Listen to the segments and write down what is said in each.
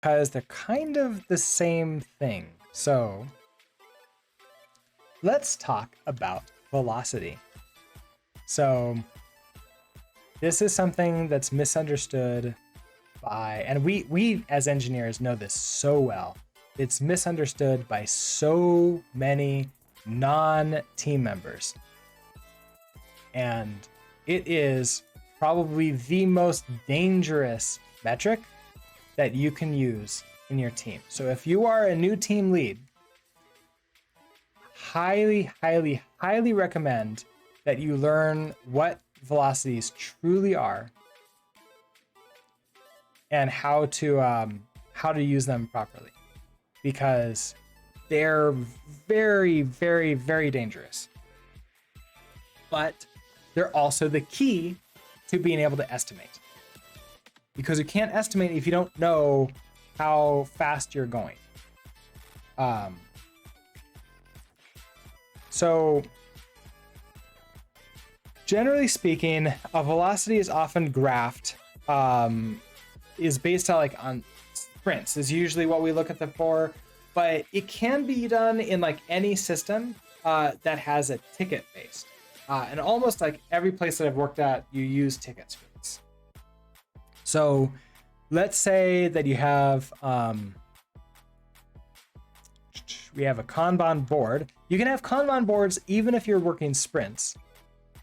because they're kind of the same thing. So let's talk about velocity. So this is something that's misunderstood by, and we as engineers know this so well. It's misunderstood by so many non-team members. And it is probably the most dangerous metric that you can use in your team. So if you are a new team lead, highly, highly, highly recommend that you learn what velocities truly are and how to use them properly, because they're very, very, very dangerous. But they're also the key to being able to estimate, because you can't estimate if you don't know how fast you're going. So generally speaking, a velocity is often graphed, is based on on sprints is usually what we look at them for, but it can be done in any system that has a ticket based. And almost every place that I've worked at, you use tickets for this. So let's say that you have, we have a Kanban board. You can have Kanban boards even if you're working sprints.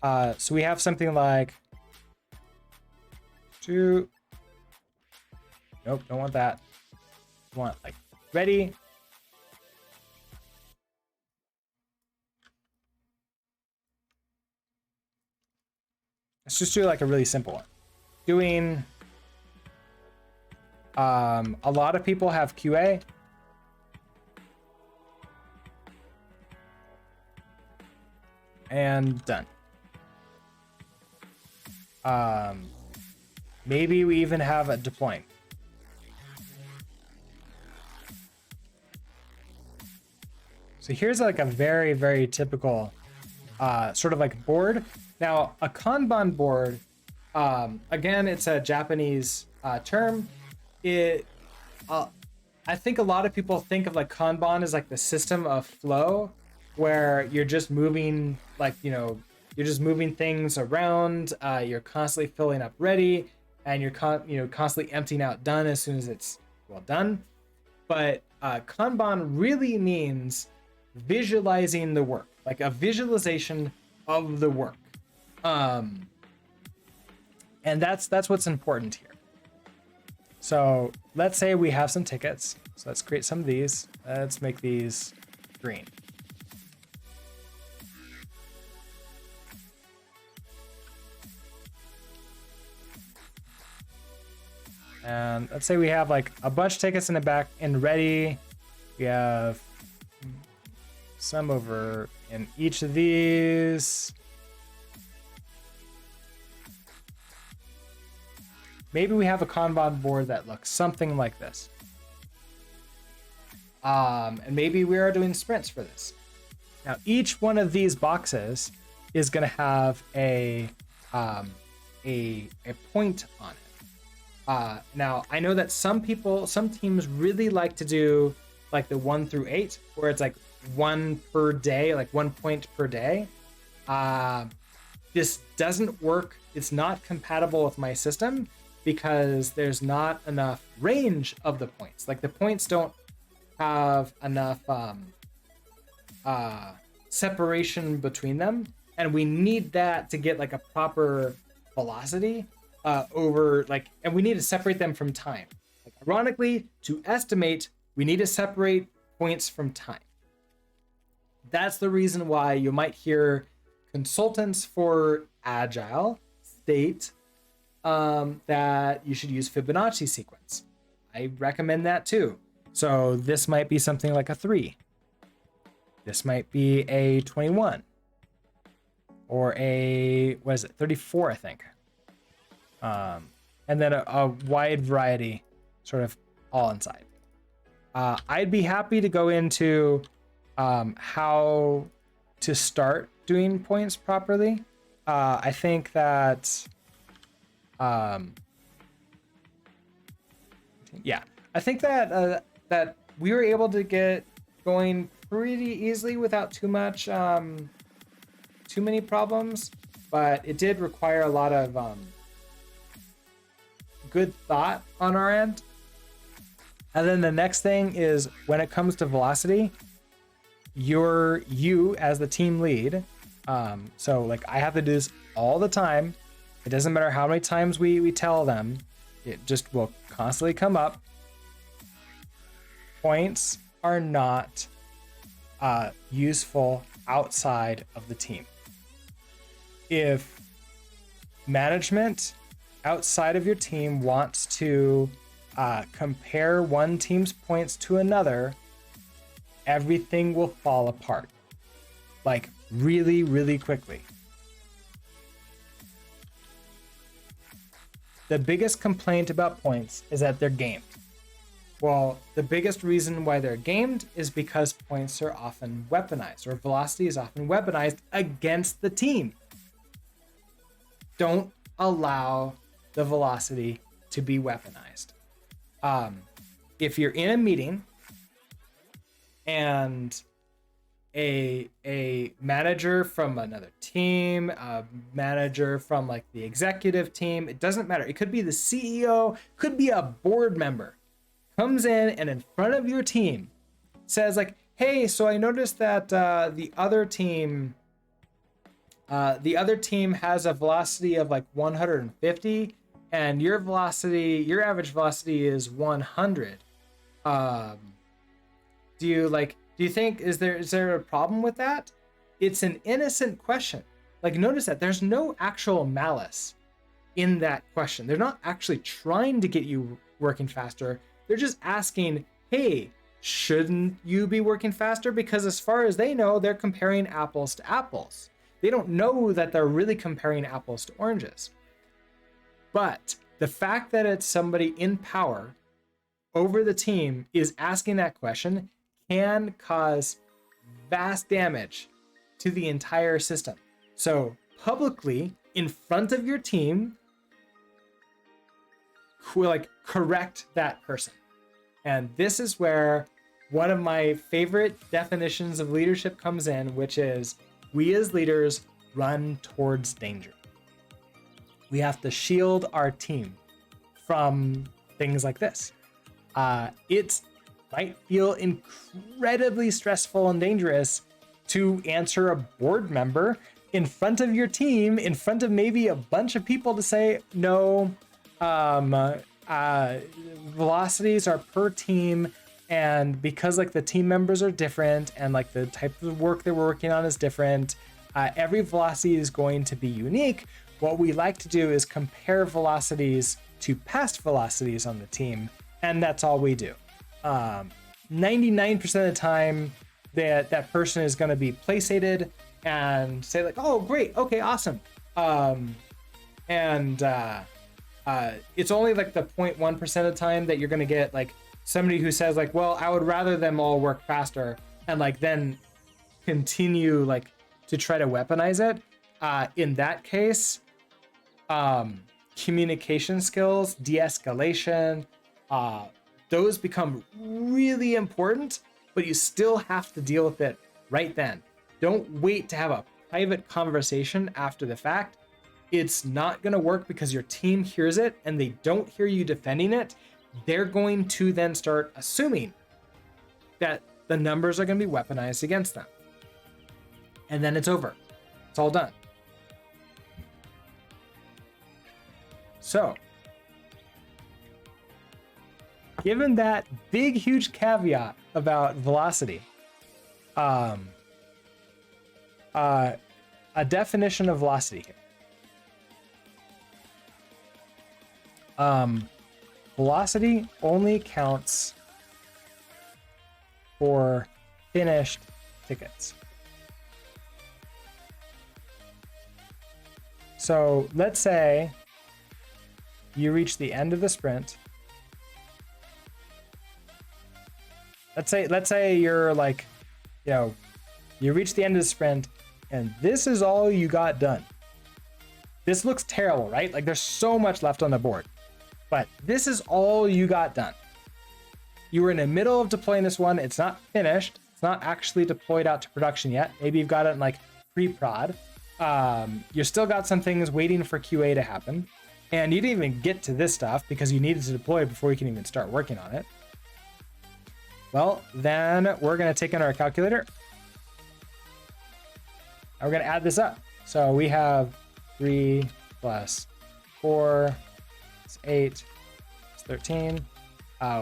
So we have something like nope, don't want that. We want ready. Let's just do a really simple one. Doing, a lot of people have QA. And done. Maybe we even have a deploying. So here's a very, very typical sort of board. Now, a Kanban board, again, it's a Japanese term. I think a lot of people think of Kanban as the system of flow, where you're just moving you're just moving things around. You're constantly filling up ready, and you're constantly emptying out done as soon as it's done. But Kanban really means visualizing the work, a visualization of the work. And that's what's important here. So let's say we have some tickets. So let's create some of these. Let's make these green. And let's say we have a bunch of tickets in the back and ready. We have some over in each of these. Maybe we have a Kanban board that looks something like this. And maybe we are doing sprints for this. Now, each one of these boxes is going to have a point on it. Now, I know that some teams really like to do the 1 through 8, where it's one per day, 1 point per day. This doesn't work. It's not compatible with my system because there's not enough range of the points. The points don't have enough separation between them, and we need that to get a proper velocity over and we need to separate them from time. Ironically, to estimate, we need to separate points from time. That's the reason why you might hear consultants for Agile state that you should use Fibonacci sequence. I recommend that too. So this might be something like a 3. This might be a 21. Or a, 34, I think. And then a wide variety, sort of all inside. I'd be happy to go into how to start doing points properly. I think that, I think that that we were able to get going pretty easily without too many problems, but it did require a lot of good thought on our end. And then the next thing is when it comes to velocity, you as the team lead. So like I have to do this all the time. It doesn't matter how many times we tell them, it just will constantly come up. Points are not useful outside of the team. If management outside of your team wants to compare one team's points to another, everything will fall apart, like really, really quickly. The biggest complaint about points is that they're gamed. Well, the biggest reason why they're gamed is because points are often weaponized, or velocity is often weaponized against the team. Don't allow the velocity to be weaponized. If you're in a meeting and a manager from another team, a manager from like the executive team, it doesn't matter. It could be the CEO, could be a board member, comes in front of your team says like, hey, so I noticed that the other team has a velocity of like 150 and your average velocity is 100. Do you think, is there a problem with that? It's an innocent question. Like, notice that there's no actual malice in that question. They're not actually trying to get you working faster. They're just asking, hey, shouldn't you be working faster? Because as far as they know, they're comparing apples to apples. They don't know that they're really comparing apples to oranges. But the fact that it's somebody in power over the team is asking that question can cause vast damage to the entire system. So publicly, in front of your team, correct that person. And this is where one of my favorite definitions of leadership comes in, which is we as leaders run towards danger. We have to shield our team from things like this. It might feel incredibly stressful and dangerous to answer a board member in front of your team, in front of maybe a bunch of people, to say, no, velocities are per team, and because like the team members are different and like the type of work that we're working on is different, every velocity is going to be unique. What we like to do is compare velocities to past velocities on the team, and that's all we do. 99% of the time that person is going to be placated and say like, oh great, okay, awesome. It's only like the 0.1% of the time that you're going to get like somebody who says like, well, I would rather them all work faster, and like then continue like to try to weaponize it. In that case, communication skills, de-escalation, those become really important, but you still have to deal with it right then. Don't wait to have a private conversation after the fact. It's not going to work because your team hears it and they don't hear you defending it. They're going to then start assuming that the numbers are going to be weaponized against them. And then it's over. It's all done. So, given that big, huge caveat about velocity, a definition of velocity here. Velocity only counts for finished tickets. So let's say you reach the end of the sprint. Let's say you're like, you reach the end of the sprint and this is all you got done. This looks terrible, right? Like there's so much left on the board, but this is all you got done. you were in the middle of deploying this one. It's not finished. It's not actually deployed out to production yet. Maybe you've got it in like pre-prod. You still got some things waiting for QA to happen. And you didn't even get to this stuff because you needed to deploy it before you can even start working on it. Well, then we're going to take in our calculator. And we're going to add this up. So we have 3 plus 4 plus 8 plus 13.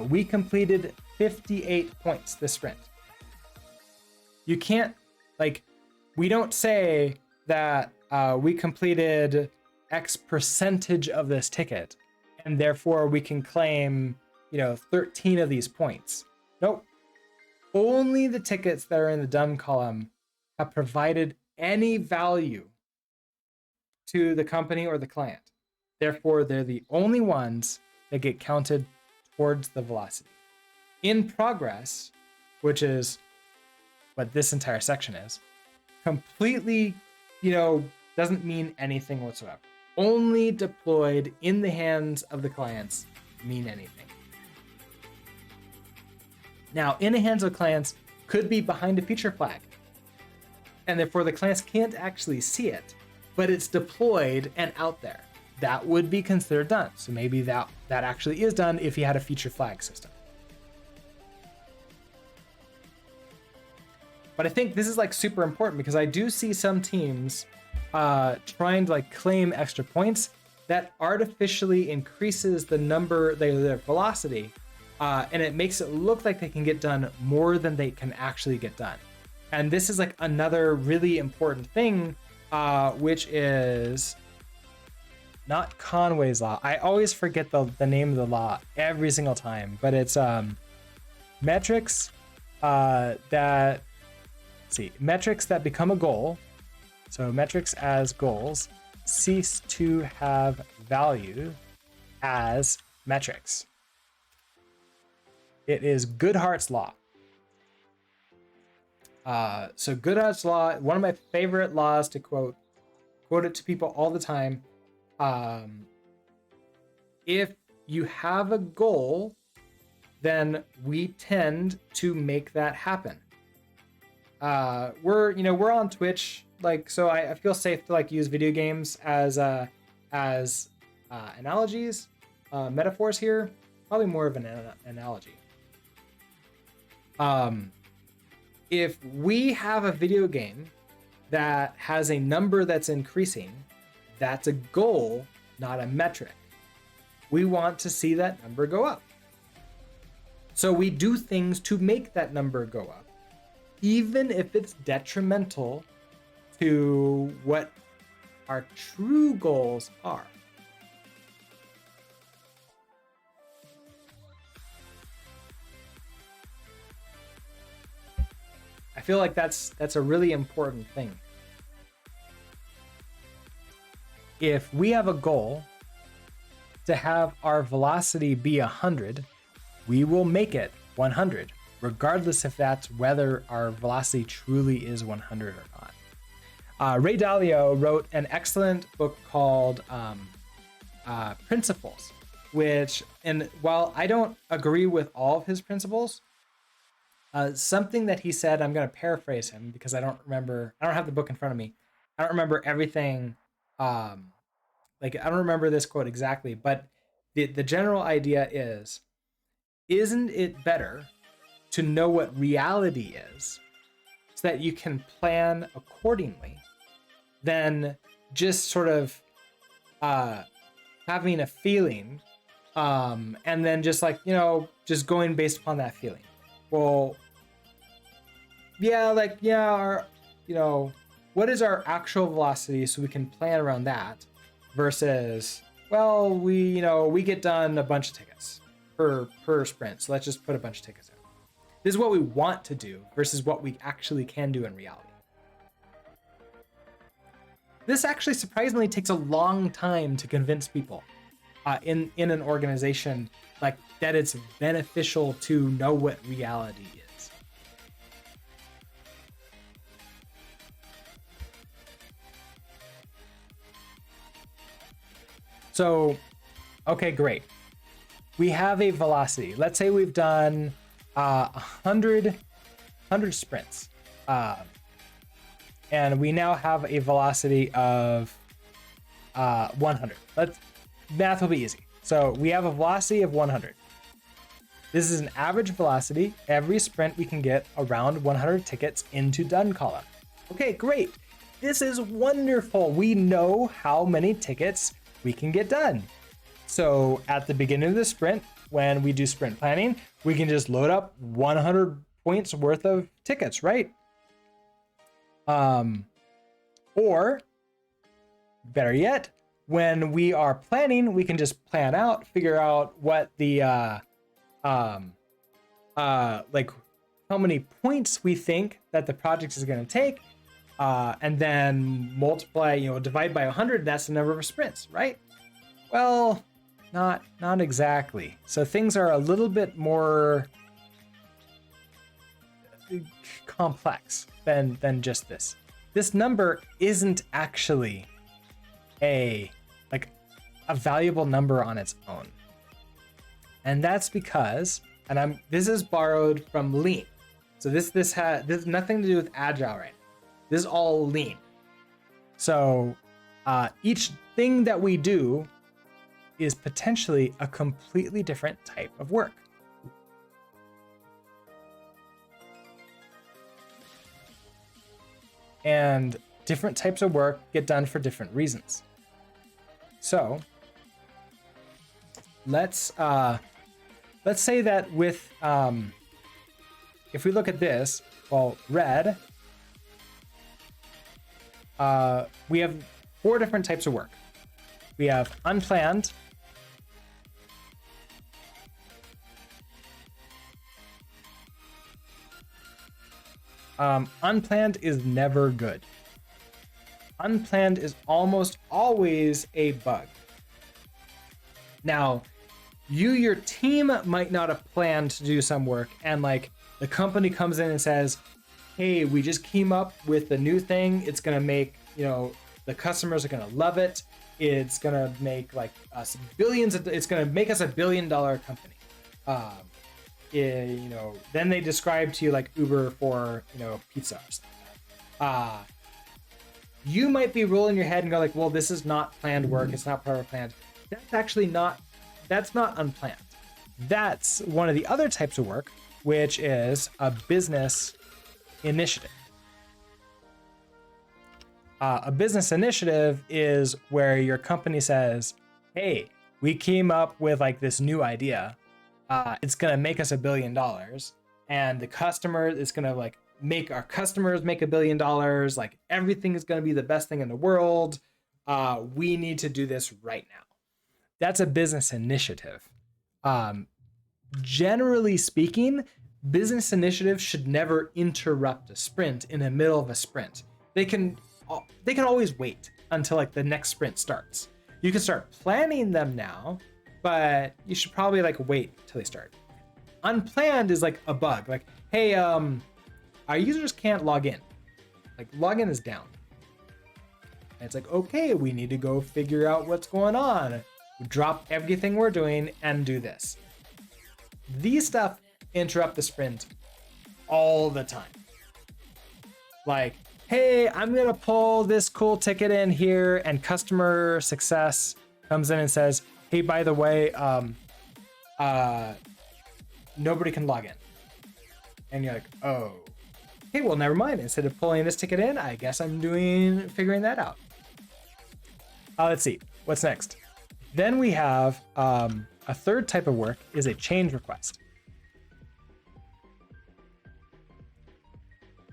We completed 58 points this sprint. You can't, like, we don't say that we completed X percentage of this ticket, and therefore we can claim, 13 of these points. Nope. Only the tickets that are in the done column have provided any value to the company or the client. Therefore, they're the only ones that get counted towards the velocity. In progress, which is what this entire section is, completely, doesn't mean anything whatsoever. Only deployed in the hands of the clients mean anything. Now, in the hands of clients could be behind a feature flag, and therefore the clients can't actually see it, but it's deployed and out there. That would be considered done. So maybe that actually is done if you had a feature flag system. But I think this is like super important because I do see some teams trying to like claim extra points that artificially increases the number, their velocity, and it makes it look like they can get done more than they can actually get done. And this is like another really important thing, which is not Conway's law. I always forget the name of the law every single time, but it's metrics metrics that become a goal. So metrics as goals cease to have value as metrics. It is Goodhart's law. So Goodhart's law, one of my favorite laws to quote it to people all the time. If you have a goal, then we tend to make that happen. We're on Twitch, so I feel safe to use video games as analogies, metaphors here. Probably more of an analogy. If we have a video game that has a number that's increasing, that's a goal, not a metric. We want to see that number go up. So we do things to make that number go up, even if it's detrimental to what our true goals are. I feel like that's a really important thing. If we have a goal to have our velocity be 100, we will make it 100, regardless if that's whether our velocity truly is 100 or not. Ray Dalio wrote an excellent book called Principles, and while I don't agree with all of his principles, something that he said, I'm going to paraphrase him because I don't have the book in front of me. I don't remember everything. I don't remember this quote exactly, but the general idea is, isn't it better to know what reality is so that you can plan accordingly than just sort of having a feeling and then just just going based upon that feeling? Well, what is our actual velocity so we can plan around that versus, we get done a bunch of tickets per sprint, so let's just put a bunch of tickets in. This is what we want to do versus what we actually can do in reality. This actually surprisingly takes a long time to convince people in an organization that it's beneficial to know what reality is. So, okay, great. We have a velocity. Let's say we've done 100 sprints. And we now have a velocity of 100. Math will be easy. So we have a velocity of 100. This is an average velocity. Every sprint we can get around 100 tickets into done column. Okay, great. This is wonderful. We know how many tickets we can get done. So at the beginning of the sprint, when we do sprint planning, we can just load up 100 points worth of tickets, right? Or better yet, when we are planning, we can just plan out, figure out what the like how many points we think that the project is going to take, and then multiply, divide by 100. That's the number of sprints, right? Well, not exactly. So things are a little bit more complex than just this. This number isn't actually a valuable number on its own. And that's because, this is borrowed from Lean. So this has nothing to do with Agile right now. This is all Lean. So each thing that we do is potentially a completely different type of work. And different types of work get done for different reasons. So let's say that with if we look at this, well, red, we have 4 different types of work. We have unplanned, unplanned is never good. Unplanned is almost always a bug. Now, your team might not have planned to do some work, and the company comes in and says, hey, we just came up with a new thing. It's gonna make, the customers are gonna love it. It's gonna make us billions. It's gonna make us $1 billion company. Then they describe to you Uber for pizza or something. You might be rolling your head and go well, this is not planned work. It's not part of planned. That's not unplanned. That's one of the other types of work, which is a business initiative. A business initiative is where your company says, hey, we came up with this new idea. It's going to make us $1 billion, and the customer is going to make our customers make $1 billion. Everything is going to be the best thing in the world. We need to do this right now. That's a business initiative. Generally speaking, business initiatives should never interrupt a sprint in the middle of a sprint. They can always wait until the next sprint starts. You can start planning them now, but you should probably wait till they start. Unplanned is a bug. Hey, our users can't log in. Login is down. And it's okay, we need to go figure out what's going on. Drop everything we're doing and do this. These stuff interrupt the sprint all the time. Hey, I'm gonna pull this cool ticket in here, and customer success comes in and says, hey, by the way, nobody can log in. And you're oh, okay, well, never mind. Instead of pulling this ticket in, I guess I'm figuring that out. Let's see, what's next? Then we have a third type of work is a change request.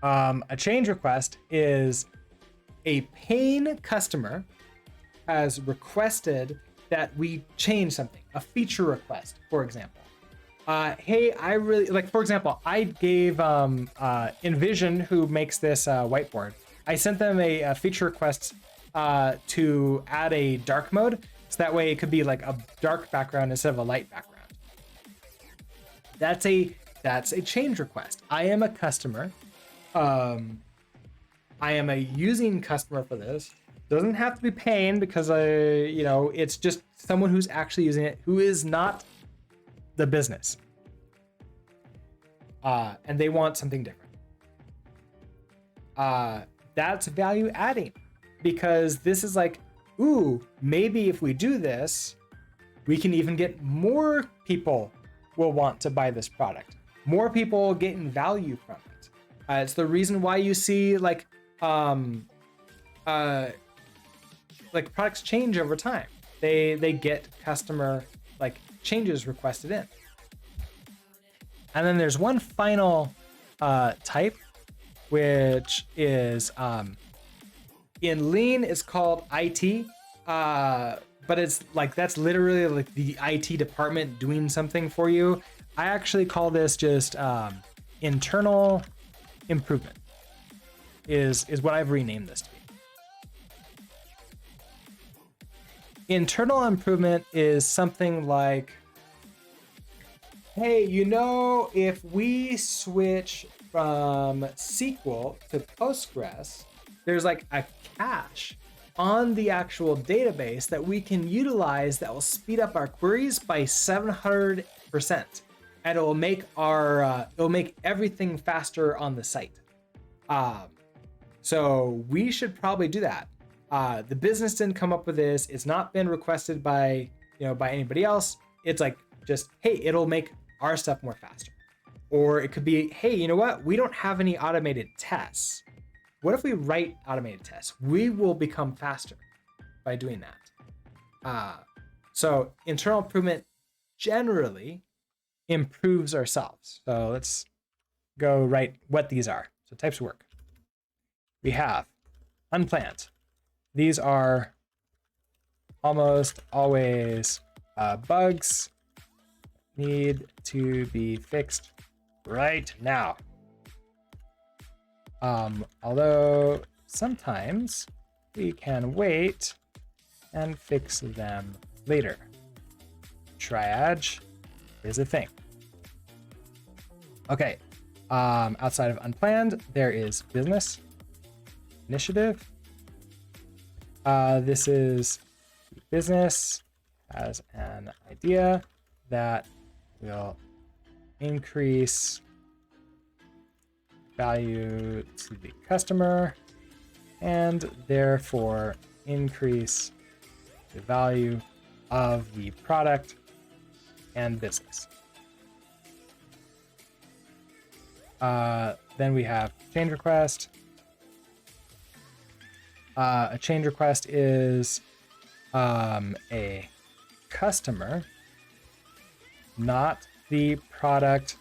A change request is a paying customer has requested that we change something, a feature request, for example. Hey, I really for example, I gave Envision, who makes this whiteboard, I sent them a feature request to add a dark mode. So that way it could be a dark background instead of a light background. That's a change request. I am a customer. I am a using customer for this. Doesn't have to be paying because it's just someone who's actually using it who is not the business. and they want something different. That's value adding, because this is like, ooh, maybe if we do this, we can even get more people will want to buy this product. More people getting value from it. It's the reason why you see like products change over time. They get customer like changes requested in. And then there's one final type, which is in Lean, it's called IT. But it's like, that's literally like the IT department doing something for you. I actually call this just internal improvement is what I've renamed this to be. Internal improvement is something like, hey, if we switch from SQL to Postgres, there's like a cache on the actual database that we can utilize that will speed up our queries by 700%, and it will make everything faster on the site. So we should probably do that. The business didn't come up with this. It's not been requested by anybody else. It's like, just, hey, it'll make our stuff more faster. Or it could be, hey, you know what? We don't have any automated tests. What if we write automated tests? We will become faster by doing that. So internal improvement generally improves ourselves. So let's go write what these are. So types of work. We have unplanned. These are almost always bugs need to be fixed right now. Although sometimes we can wait and fix them later. Triage is a thing. Okay. Outside of unplanned, there is business initiative. This is business has an idea that will increase value to the customer and therefore increase the value of the product and business. Then we have change request. A change request is a customer, not the product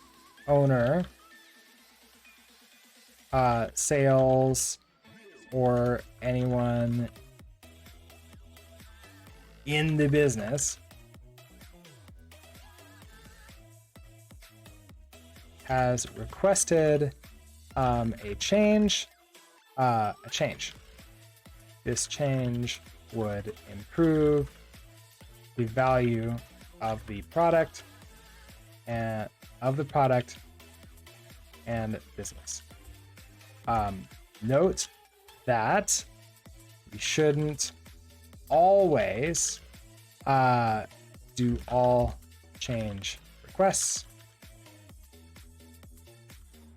owner, sales, or anyone in the business has requested a change. This change would improve the value of the product and business. Note that we shouldn't always do all change requests.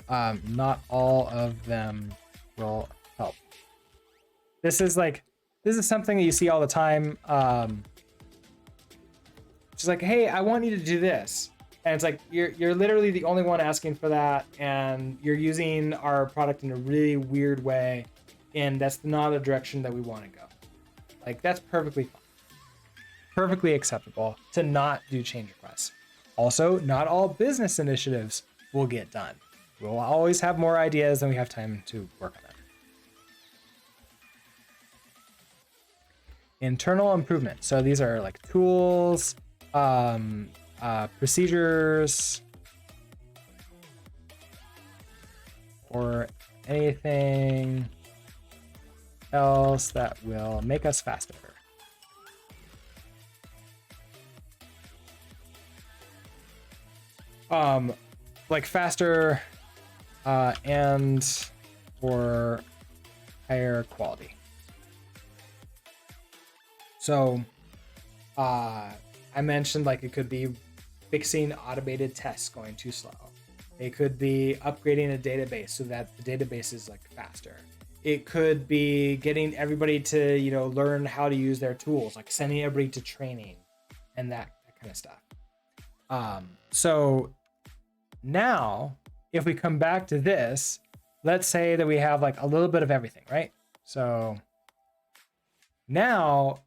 Not all of them will help. This is something that you see all the time. Just like, hey, I want you to do this. And it's like, you're literally the only one asking for that, and you're using our product in a really weird way, and that's not a direction that we want to go. Like, that's perfectly fine. Perfectly acceptable to not do change requests. Also, not all business initiatives will get done. We'll always have more ideas than we have time to work on them. Internal improvement. So these are like tools, procedures, or anything else that will make us faster. Like faster and for higher quality. So I mentioned like it could be fixing automated tests going too slow, It could be upgrading a database so that the database is like faster. It could be getting everybody to, you know, learn how to use their tools, like sending everybody to training and that kind of stuff. So now if we come back to this, let's say that we have like a little bit of everything, right? So now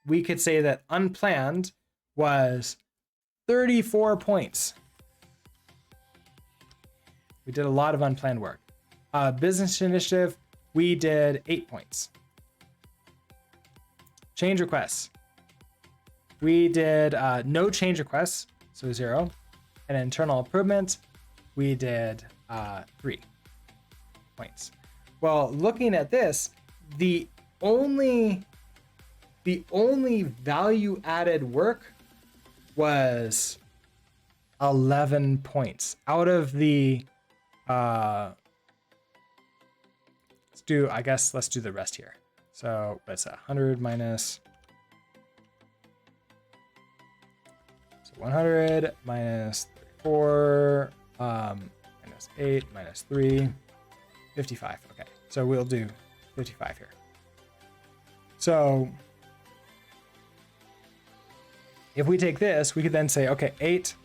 we could say that unplanned was 34 points. We did a lot of unplanned work. Business initiative, we did 8 points. Change requests. We did no change requests, so 0. And internal improvement, we did 3 points. Well, looking at this, the only value added work was 11 points out of the let's do the rest here. So what's 100 minus 100 minus 34 minus 8 minus 3 55. Okay, so we'll do 55 here. So if we take this, we could then say, okay, 8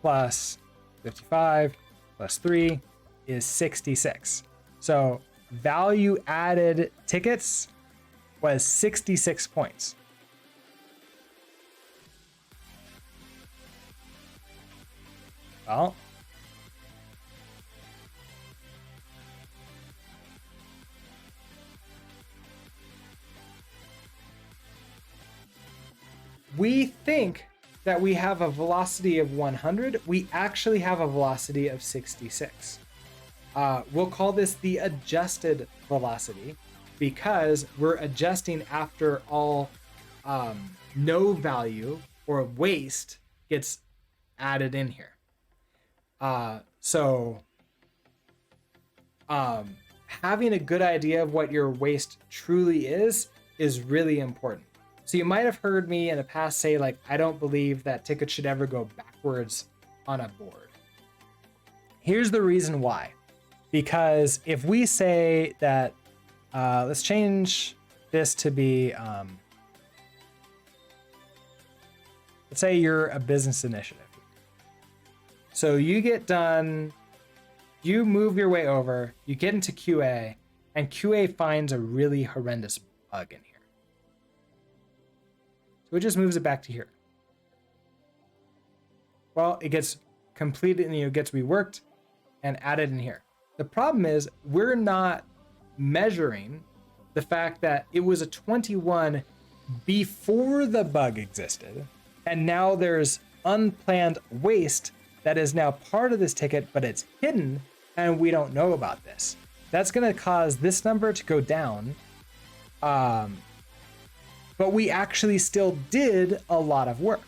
plus 55 plus 3 is 66. So value added tickets was 66 points. Well, we think that we have a velocity of 100. We actually have a velocity of 66. We'll call this the adjusted velocity because we're adjusting after all no value or waste gets added in here. So having a good idea of what your waste truly is really important. So you might have heard me in the past say, like, I don't believe that tickets should ever go backwards on a board. Here's the reason why. Because if we say that, let's change this to be, let's say you're a business initiative. So you get done, you move your way over, you get into QA, and QA finds a really horrendous bug in here. So it just moves it back to here. Well, it gets completed and it gets reworked and added in here. The problem is we're not measuring the fact that it was a 21 before the bug existed, and now there's unplanned waste that is now part of this ticket, but it's hidden and we don't know about this. That's going to cause this number to go down. But we actually still did a lot of work.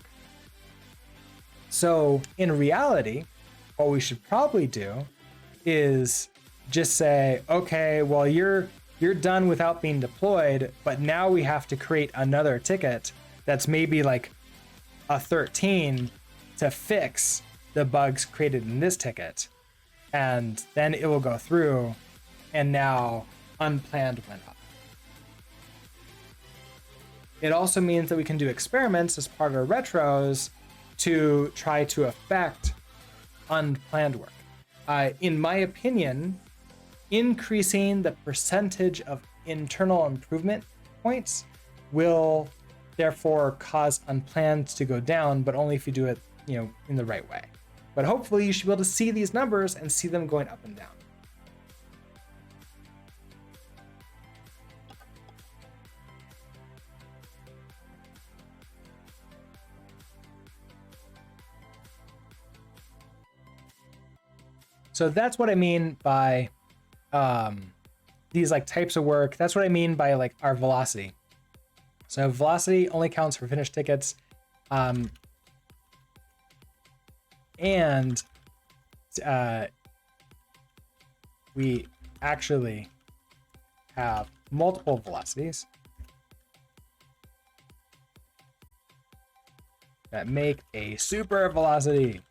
So in reality, what we should probably do is just say, okay, well, you're done without being deployed, but now we have to create another ticket that's maybe like a 13 to fix the bugs created in this ticket. And then it will go through, and now unplanned went up. It also means that we can do experiments as part of our retros to try to affect unplanned work. In my opinion, increasing the percentage of internal improvement points will therefore cause unplanned to go down, but only if you do it, in the right way. But hopefully you should be able to see these numbers and see them going up and down. So that's what I mean by these like types of work. That's what I mean by like our velocity. So velocity only counts for finished tickets. And we actually have multiple velocities that make a super velocity.